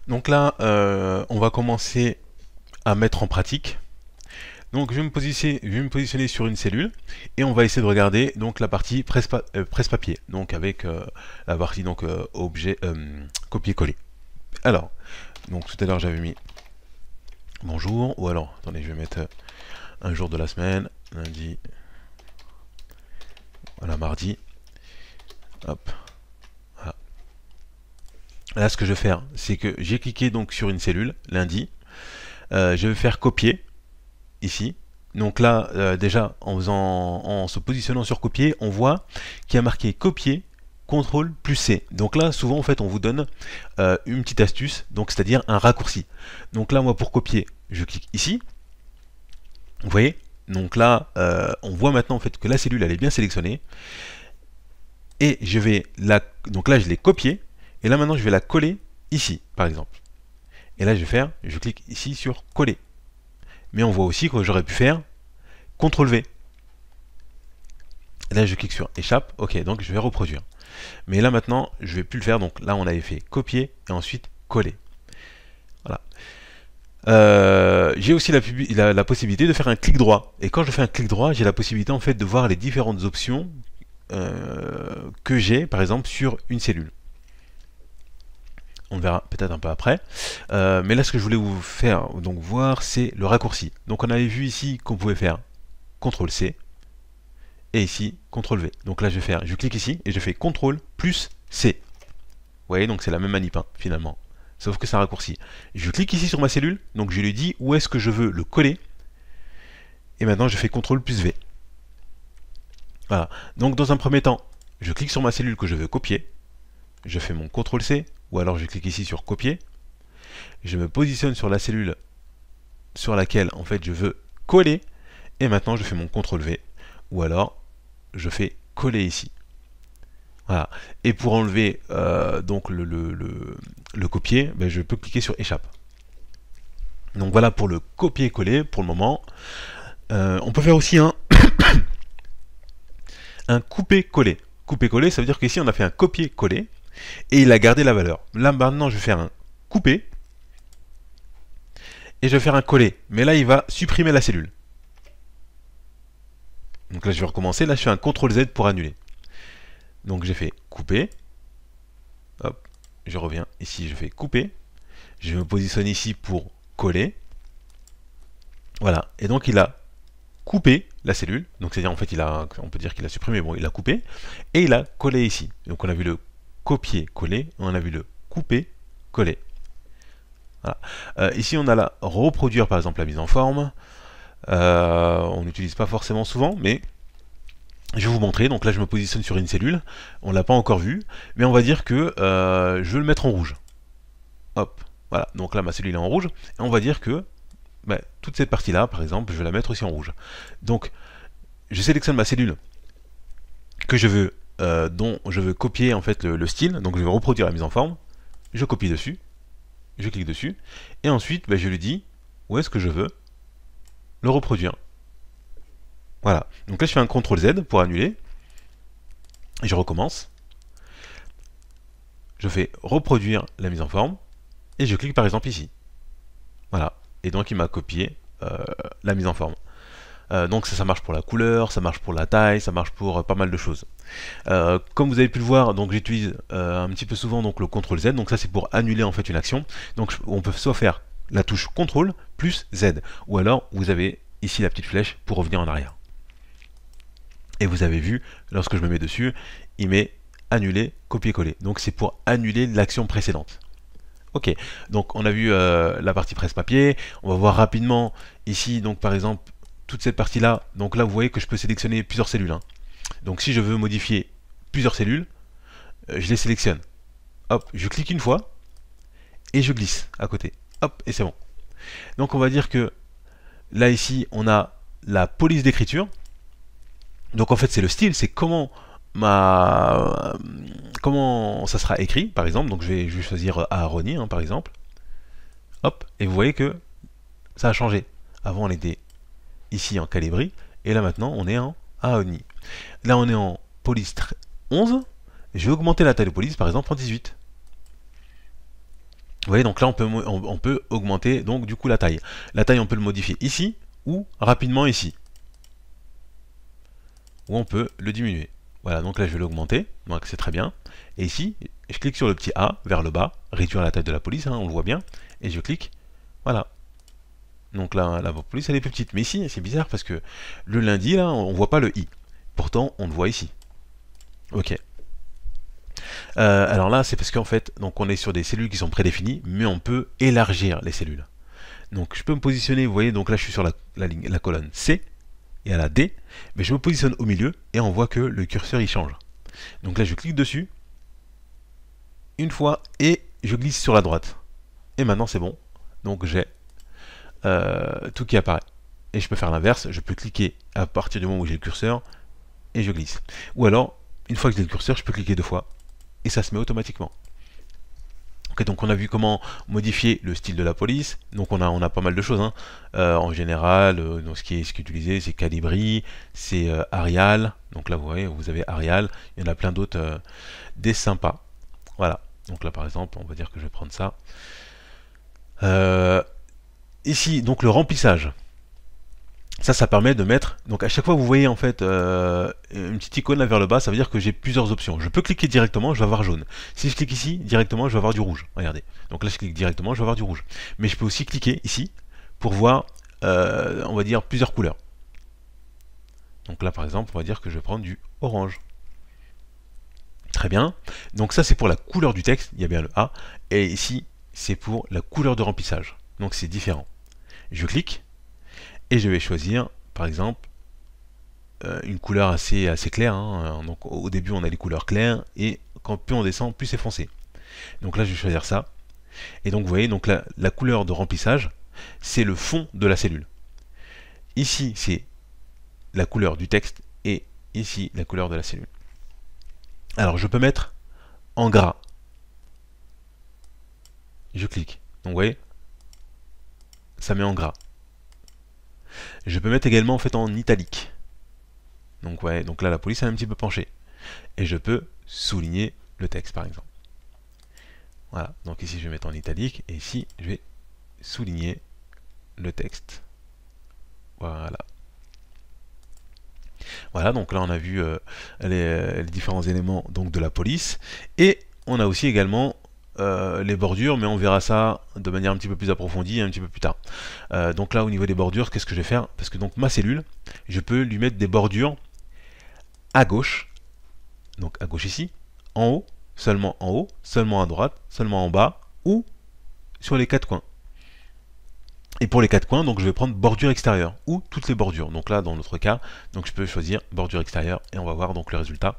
Donc là, on va commencer à mettre en pratique. Donc je vais me positionner sur une cellule et on va essayer de regarder donc la partie presse-papier, donc avec la partie donc objet copier-coller. Alors, donc tout à l'heure j'avais mis bonjour, ou alors attendez, je vais mettre un jour de la semaine, lundi, voilà, mardi, hop, voilà. Là ce que je vais faire, c'est que j'ai cliqué donc sur une cellule, lundi, je vais faire copier, ici. Donc là, déjà, en se positionnant sur copier, on voit qu'il y a marqué copier, CTRL plus C. Donc là, souvent, en fait, on vous donne une petite astuce, donc c'est-à-dire un raccourci. Donc là, moi, pour copier, je clique ici. Vous voyez? Donc là, on voit maintenant en fait que la cellule, elle est bien sélectionnée. Et je vais la... Donc là, je l'ai copiée. Et là, maintenant, je vais la coller ici, par exemple. Et là, je clique ici sur coller. Mais on voit aussi que j'aurais pu faire CTRL V. Là, je clique sur échappe. Ok, donc je vais reproduire. Mais là, maintenant, je vais plus le faire. Donc là, on avait fait copier et ensuite coller. Voilà. J'ai aussi la possibilité de faire un clic droit. Et quand je fais un clic droit, j'ai la possibilité en fait de voir les différentes options que j'ai, par exemple, sur une cellule. On verra peut-être un peu après. Mais là, ce que je voulais vous faire donc voir, c'est le raccourci. Donc on avait vu ici qu'on pouvait faire CTRL-C, et ici, CTRL V. Donc là, je clique ici, et je fais CTRL plus C. Vous voyez, donc c'est la même manip, hein, finalement. Sauf que c'est un raccourci. Je clique ici sur ma cellule, donc je lui dis où est-ce que je veux le coller, et maintenant je fais CTRL plus V. Voilà. Donc dans un premier temps, je clique sur ma cellule que je veux copier, je fais mon CTRL-C, ou alors je clique ici sur copier, je me positionne sur la cellule sur laquelle en fait je veux coller, et maintenant je fais mon CTRL-V, ou alors je fais coller ici. Voilà. Et pour enlever donc le copier, ben, je peux cliquer sur échappe. Donc voilà pour le copier-coller pour le moment. On peut faire aussi un couper-coller. Couper-coller, ça veut dire qu'ici on a fait un copier-coller et il a gardé la valeur. Là maintenant je vais faire un couper et je vais faire un coller. Mais là il va supprimer la cellule. Donc là je vais recommencer. Là je fais un CTRL-Z pour annuler. Donc j'ai fait couper. Hop, je reviens ici, je fais couper. Je me positionne ici pour coller. Voilà. Et donc il a coupé la cellule. Donc c'est-à-dire en fait on peut dire qu'il a supprimé, bon il a coupé. Et il a collé ici. Donc on a vu le copier-coller, on a vu le couper-coller. Voilà. Ici on a la reproduire par exemple la mise en forme. On n'utilise pas forcément souvent, mais je vais vous montrer. Donc là je me positionne sur une cellule, on l'a pas encore vu, mais on va dire que je veux le mettre en rouge. Hop, voilà, donc là ma cellule est en rouge, et on va dire que bah, toute cette partie là, par exemple, je vais la mettre aussi en rouge. Donc je sélectionne ma cellule que je veux, dont je veux copier en fait le style, donc je vais reproduire la mise en forme, je copie dessus, je clique dessus, et ensuite bah, je lui dis où est-ce que je veux le reproduire. Voilà, donc là je fais un CTRL Z pour annuler, et je recommence. Je fais reproduire la mise en forme, et je clique par exemple ici. Voilà, et donc il m'a copié la mise en forme. Donc ça marche pour la couleur, ça marche pour la taille, ça marche pour pas mal de choses. Comme vous avez pu le voir, donc j'utilise un petit peu souvent donc le CTRL Z, donc ça c'est pour annuler en fait une action. Donc on peut soit faire la touche CTRL plus Z, ou alors vous avez ici la petite flèche pour revenir en arrière. Et vous avez vu, lorsque je me mets dessus, il met annuler, copier-coller. Donc c'est pour annuler l'action précédente. Ok, donc on a vu la partie presse-papier, on va voir rapidement ici, donc par exemple, toute cette partie-là, donc là vous voyez que je peux sélectionner plusieurs cellules. Hein. Donc si je veux modifier plusieurs cellules, je les sélectionne. Hop, je clique une fois, et je glisse à côté. Hop, et c'est bon. Donc on va dire que là ici, on a la police d'écriture. Donc en fait c'est le style, c'est comment ça sera écrit, par exemple. Donc je vais choisir Aaroni, hein, par exemple. Hop, et vous voyez que ça a changé. Avant on était ici en Calibri, et là maintenant on est en Aaroni. Là on est en police 11, je vais augmenter la taille de police par exemple en 18. Vous voyez, donc là on peut augmenter donc du coup la taille. La taille on peut le modifier ici ou rapidement ici. Ou on peut le diminuer. Voilà, donc là je vais l'augmenter, donc c'est très bien. Et ici, je clique sur le petit A vers le bas, réduire la taille de la police, hein, on le voit bien, et je clique, voilà. Donc là, la police elle est plus petite. Mais ici, c'est bizarre parce que le lundi, là, on voit pas le I. Pourtant, on le voit ici. Ok. Alors là, c'est parce qu'en fait, donc on est sur des cellules qui sont prédéfinies, mais on peut élargir les cellules. Donc je peux me positionner, vous voyez, donc là je suis sur la colonne C et à la D, mais je me positionne au milieu et on voit que le curseur il change. Donc là je clique dessus, une fois, et je glisse sur la droite. Et maintenant c'est bon, donc j'ai tout qui apparaît. Et je peux faire l'inverse, je peux cliquer à partir du moment où j'ai le curseur, et je glisse. Ou alors, une fois que j'ai le curseur, je peux cliquer 2 fois, et ça se met automatiquement. Okay, donc on a vu comment modifier le style de la police. Donc on a pas mal de choses. Hein. En général, donc ce qui est utilisé, c'est Calibri, c'est Arial. Donc là vous voyez, vous avez Arial. Il y en a plein d'autres des sympas. Voilà. Donc là par exemple, on va dire que je vais prendre ça. Ici, donc le remplissage. Ça permet de mettre, donc à chaque fois vous voyez en fait une petite icône là vers le bas, ça veut dire que j'ai plusieurs options. Je peux cliquer directement, je vais avoir jaune. Si je clique ici, directement, je vais avoir du rouge. Regardez. Donc là je clique directement, je vais avoir du rouge. Mais je peux aussi cliquer ici pour voir, on va dire, plusieurs couleurs. Donc là par exemple, on va dire que je vais prendre du orange. Très bien. Donc ça c'est pour la couleur du texte, il y a bien le A. Et ici, c'est pour la couleur de remplissage. Donc c'est différent. Je clique. Et je vais choisir, par exemple, une couleur assez claire. Hein. Donc, au début, on a les couleurs claires, et quand plus on descend, plus c'est foncé. Donc là, je vais choisir ça. Et donc, vous voyez, donc la couleur de remplissage, c'est le fond de la cellule. Ici, c'est la couleur du texte, et ici, la couleur de la cellule. Alors, je peux mettre en gras. Je clique. Donc, vous voyez, ça met en gras. Je peux mettre également en fait en italique. Donc ouais, donc là la police est un petit peu penchée. Et je peux souligner le texte par exemple. Voilà, donc ici je vais mettre en italique et ici je vais souligner le texte. Voilà. Voilà, donc là on a vu les différents éléments donc de la police. Et on a aussi également les bordures, mais on verra ça de manière un petit peu plus approfondie un petit peu plus tard. Donc là au niveau des bordures, qu'est-ce que je vais faire? Parce que donc ma cellule, je peux lui mettre des bordures à gauche, donc à gauche ici, en haut, seulement à droite, seulement en bas, ou sur les 4 coins. Et pour les 4 coins, donc je vais prendre bordure extérieure, ou toutes les bordures. Donc là, dans notre cas, donc je peux choisir bordure extérieure, et on va voir donc le résultat.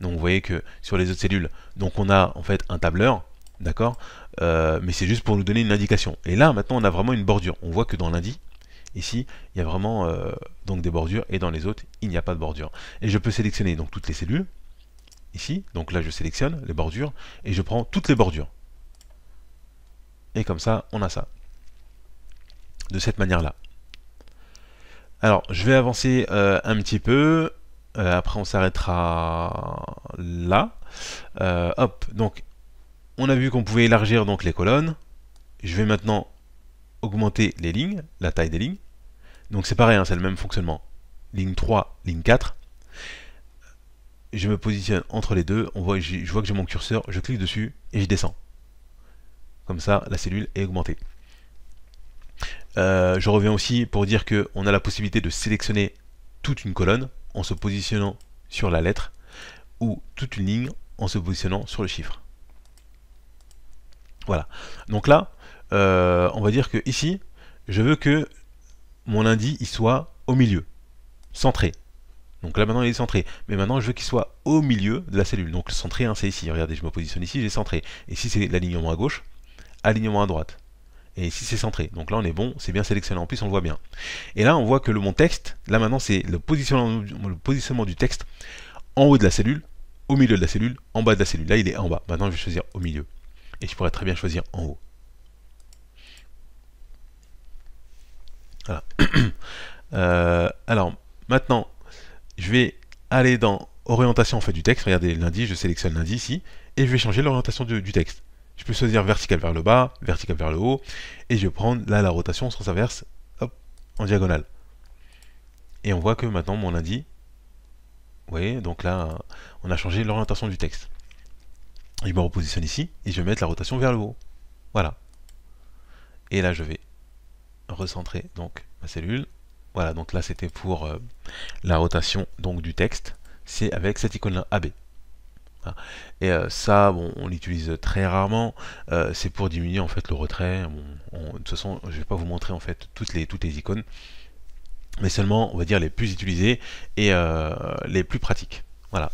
Donc vous voyez que sur les autres cellules, donc on a en fait un tableur, d'accord, mais c'est juste pour nous donner une indication. Et là, maintenant, on a vraiment une bordure. On voit que dans lundi, ici, il y a vraiment donc des bordures, et dans les autres, il n'y a pas de bordure. Et je peux sélectionner donc toutes les cellules, ici, donc là je sélectionne les bordures, et je prends toutes les bordures. Et comme ça, on a ça. De cette manière-là. Alors, je vais avancer un petit peu, après on s'arrêtera là. Hop, donc, on a vu qu'on pouvait élargir donc les colonnes. Je vais maintenant augmenter les lignes, la taille des lignes. Donc c'est pareil, hein, c'est le même fonctionnement. Ligne 3, ligne 4. Je me positionne entre les deux, je vois que j'ai mon curseur, je clique dessus et je descends. Comme ça, la cellule est augmentée. Je reviens aussi pour dire qu'on a la possibilité de sélectionner toute une colonne en se positionnant sur la lettre, ou toute une ligne en se positionnant sur le chiffre. Voilà. Donc là, on va dire que ici, je veux que mon lundi il soit au milieu, centré. Donc là maintenant il est centré, mais maintenant je veux qu'il soit au milieu de la cellule. Donc le centré, hein, c'est ici. Regardez, je me positionne ici, j'ai centré. Et ici c'est l'alignement à gauche, alignement à droite. Et ici c'est centré. Donc là on est bon, c'est bien sélectionné. En plus on le voit bien. Et là on voit que mon texte, là maintenant c'est le positionnement du texte en haut de la cellule, au milieu de la cellule, en bas de la cellule. Là il est en bas. Maintenant je vais choisir au milieu. Et je pourrais très bien choisir en haut. Voilà. Alors maintenant je vais aller dans orientation en fait du texte. Regardez lundi, je sélectionne lundi ici, et je vais changer l'orientation du texte. Je peux choisir vertical vers le bas, vertical vers le haut, et je vais prendre là la rotation sens inverse, hop, en diagonale. Et on voit que maintenant mon lundi, vous voyez, donc là, on a changé l'orientation du texte. Je me repositionne ici, et je vais mettre la rotation vers le haut. Voilà. Et là, je vais recentrer donc ma cellule. Voilà, donc là, c'était pour la rotation donc du texte. C'est avec cette icône-là, AB. Voilà. Et ça, bon, on l'utilise très rarement. C'est pour diminuer en fait le retrait. Bon, de toute façon, je vais pas vous montrer en fait toutes les icônes, mais seulement, on va dire, les plus utilisées et les plus pratiques. Voilà.